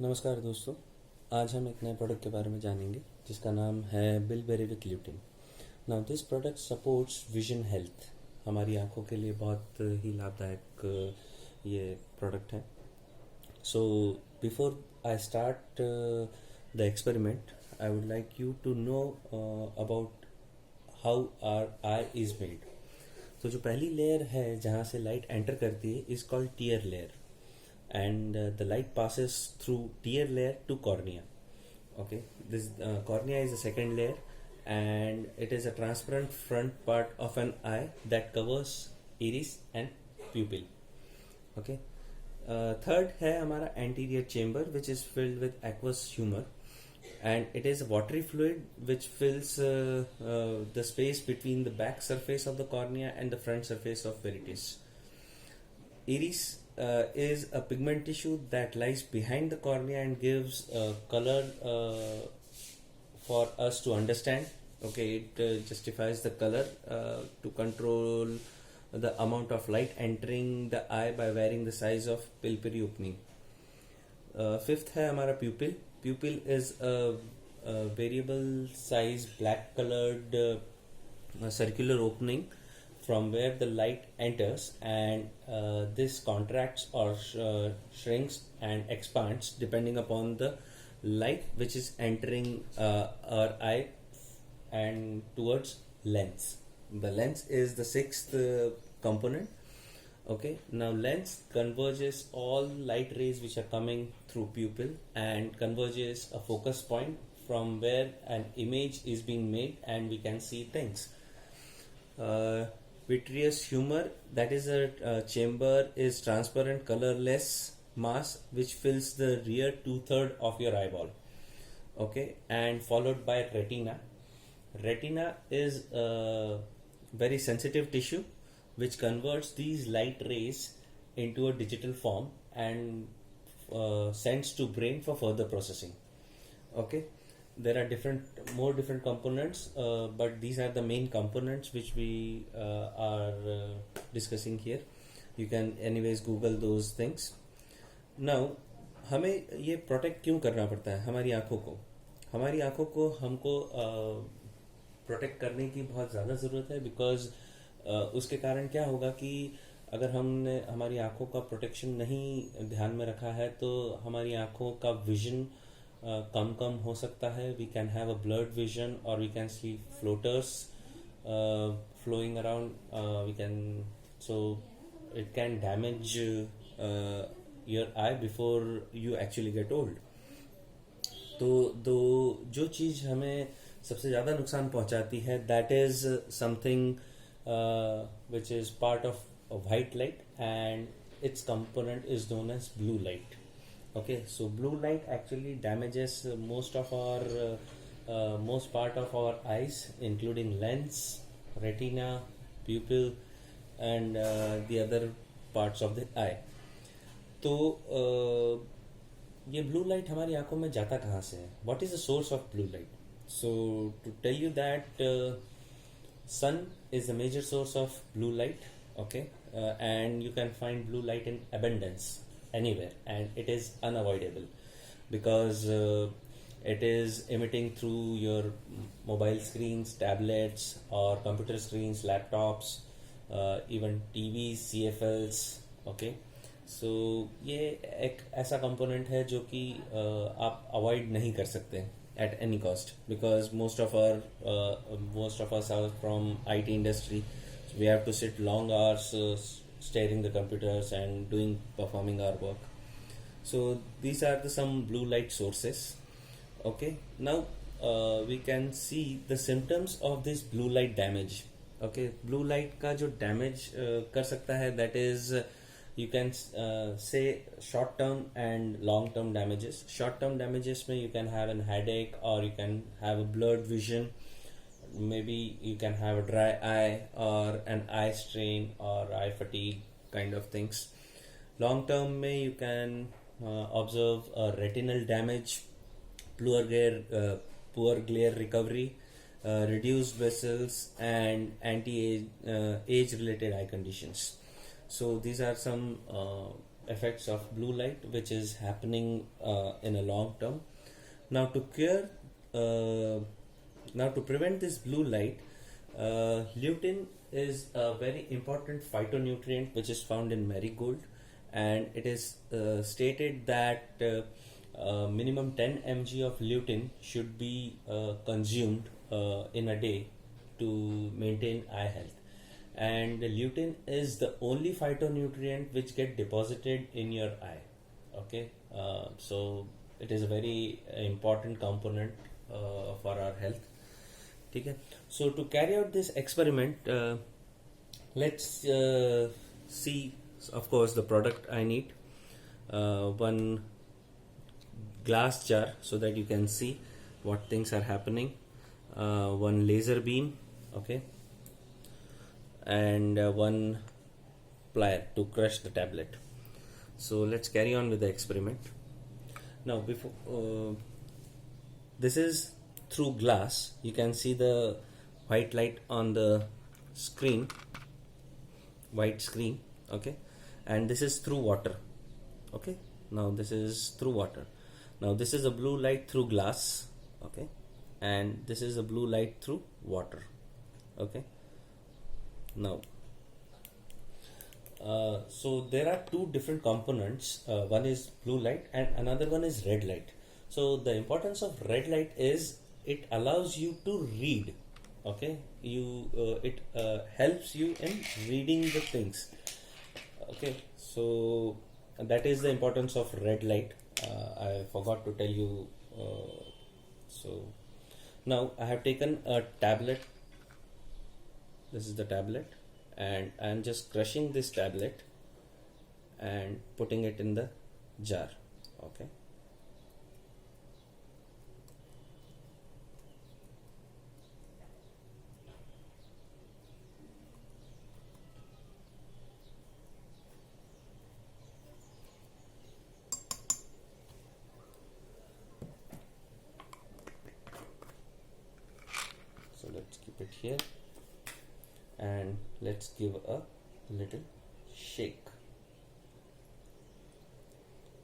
नमस्कार दोस्तों। आज हम एक नए प्रोडक्ट के बारे में जानेंगे जिसका नाम है बिलबेरेविक lutein. Now this product supports vision health. हमारी आंखों के लिए बहुत ही लाभदायक ये प्रोडक्ट है। So before I start the experiment, I would like you to know about how our eye is made. तो जो पहली लेयर है जहाँ से लाइट एंटर करती है is called tear layer, and the light passes through tear layer to cornea. Okay, this cornea is the second layer, and it is a transparent front part of an eye that covers iris and pupil. Okay, third है हमारा anterior chamber, which is filled with aqueous humor, and it is a watery fluid which fills the space between the back surface of the cornea and the front surface of veritas. Iris is a pigment tissue that lies behind the cornea and gives color for us to understand. Okay, it justifies the color to control the amount of light entering the eye by varying the size of pupillary opening. Fifth है हमारा pupil. Pupil is a variable size black colored circular opening from where the light enters, and this contracts or shrinks and expands depending upon the light which is entering our eye and towards lens. The lens is the sixth component. Okay, now lens converges all light rays which are coming through pupil and converges a focus point from where an image is being made and we can see things. Vitreous humor, that is a chamber, is transparent colorless mass which fills the rear 2/3 of your eyeball. Okay, and followed by retina. Retina is a very sensitive tissue which converts these light rays into a digital form and sends to brain for further processing. Okay, there are more different components, but these are the main components which we are discussing here. You can anyways google those things. Now, हमें ये protect क्यों करना पड़ता है हमारी आंखों को हमको प्रोटेक्ट करने की बहुत ज़्यादा ज़रूरत है, बिकॉज उसके कारण क्या होगा कि अगर हमने हमारी आंखों का प्रोटेक्शन नहीं ध्यान में रखा है तो हमारी आंखों का विजन कम हो सकता है. We can have a blurred vision और we can see floaters flowing around. We can so it can damage your eye before you actually get old. तो जो चीज़ हमें सबसे ज़्यादा नुकसान पहुंचाती है, that is something which is part of white light, and its component is known as blue light. Okay, so blue light actually damages most part of our eyes, including lens, retina, pupil, and the other parts of the eye. तो ये blue light हमारी आंखों में जाता कहाँ से है? What is the source of blue light? So to tell you that sun is the major source of blue light. Okay, and you can find blue light in abundance anywhere, and it is unavoidable because it is emitting through your mobile screens, tablets, or computer screens, laptops, even TVs, CFLs. Okay, so ये एक ऐसा component है जो कि आप avoid नहीं कर सकते at any cost, because most of us are from IT industry, so we have to sit long hours staring the computers and performing our work. So these are some blue light sources. Okay, now we can see the symptoms of this blue light damage. Okay, blue light का जो damage कर सकता है, that is you can say short term and long term damages. Short term damages में you can have a headache, or you can have a blurred vision, maybe you can have a dry eye or an eye strain or eye fatigue kind of things. Long term में you can observe a retinal damage, poor glare recovery, reduced vessels, and age related eye conditions. So these are some effects of blue light which is happening in a long term. Now to cure, now to prevent this blue light, lutein is a very important phytonutrient which is found in marigold, and it is stated that minimum 10 mg of lutein should be consumed in a day to maintain eye health. And the lutein is the only phytonutrient which get deposited in your eye. Okay, so it is a very important component for our health. Okay, so to carry out this experiment, let's see, of course, the product I need. One glass jar so that you can see what things are happening. One laser beam, okay, and one plier to crush the tablet. So let's carry on with the experiment. Now before this is through glass, you can see the white light on the screen, white screen, okay, and this is through water. Okay, now this is through water. Now this is a blue light through glass, okay, and this is a blue light through water. Okay, now so there are two different components. One is blue light and another one is red light. So the importance of red light is it allows you to read. Okay, it helps you in reading the things. Okay, so that is the importance of red light. I forgot to tell you. So now I have taken a tablet. This is the tablet, and I am just crushing this tablet and putting it in the jar. Okay. So let's keep it here and let's give a little shake.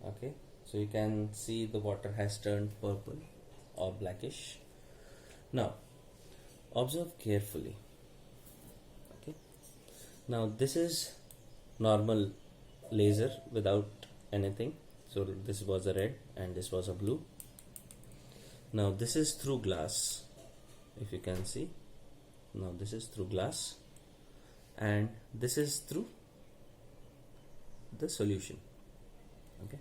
Okay, so you can see the water has turned purple or blackish. Now observe carefully. Okay, now this is normal laser without anything. So this was a red and this was a blue. Now this is through glass, if you can see. Now this is through glass and this is through the solution. Okay,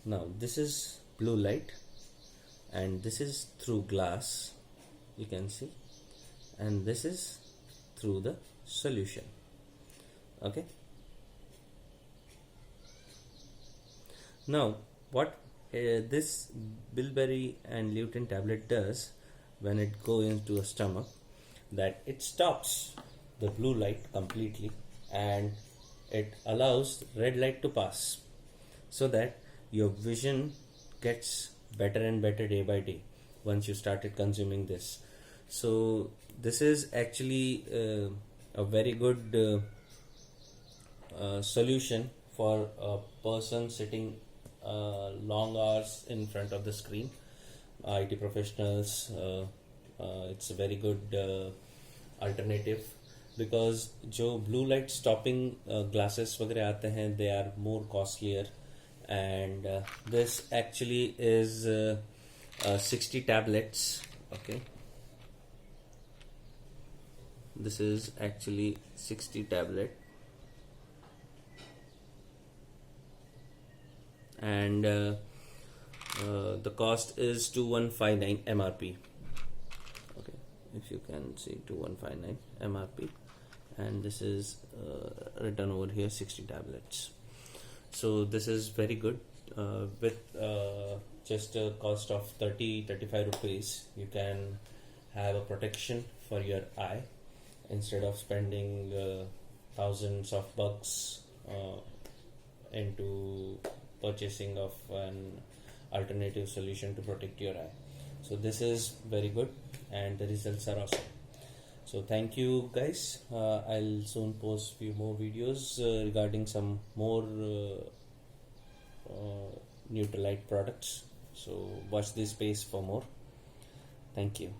now this is blue light and this is through glass, you can see, and this is through the solution. Okay, now what this bilberry and lutein tablet does when it goes into a stomach, that it stops the blue light completely and it allows red light to pass, so that your vision gets better and better day by day once you started consuming this. So this is actually a very good solution for a person sitting long hours in front of the screen. IT professionals, it's a very good alternative, because जो blue light stopping glasses वगैरह आते हैं, they are more costlier, and this actually is 60 tablets. Okay, this is actually 60 tablet, and the cost is 2159 MRP. Okay, if you can see 2159 MRP, and this is written over here 60 tablets. So this is very good. With just a cost of 30-35 rupees, you can have a protection for your eye instead of spending thousands of bucks into purchasing of an alternative solution to protect your eye. So this is very good and the results are awesome. So thank you guys. I'll soon post few more videos regarding some more Nutrilite products. So watch this space for more. Thank you.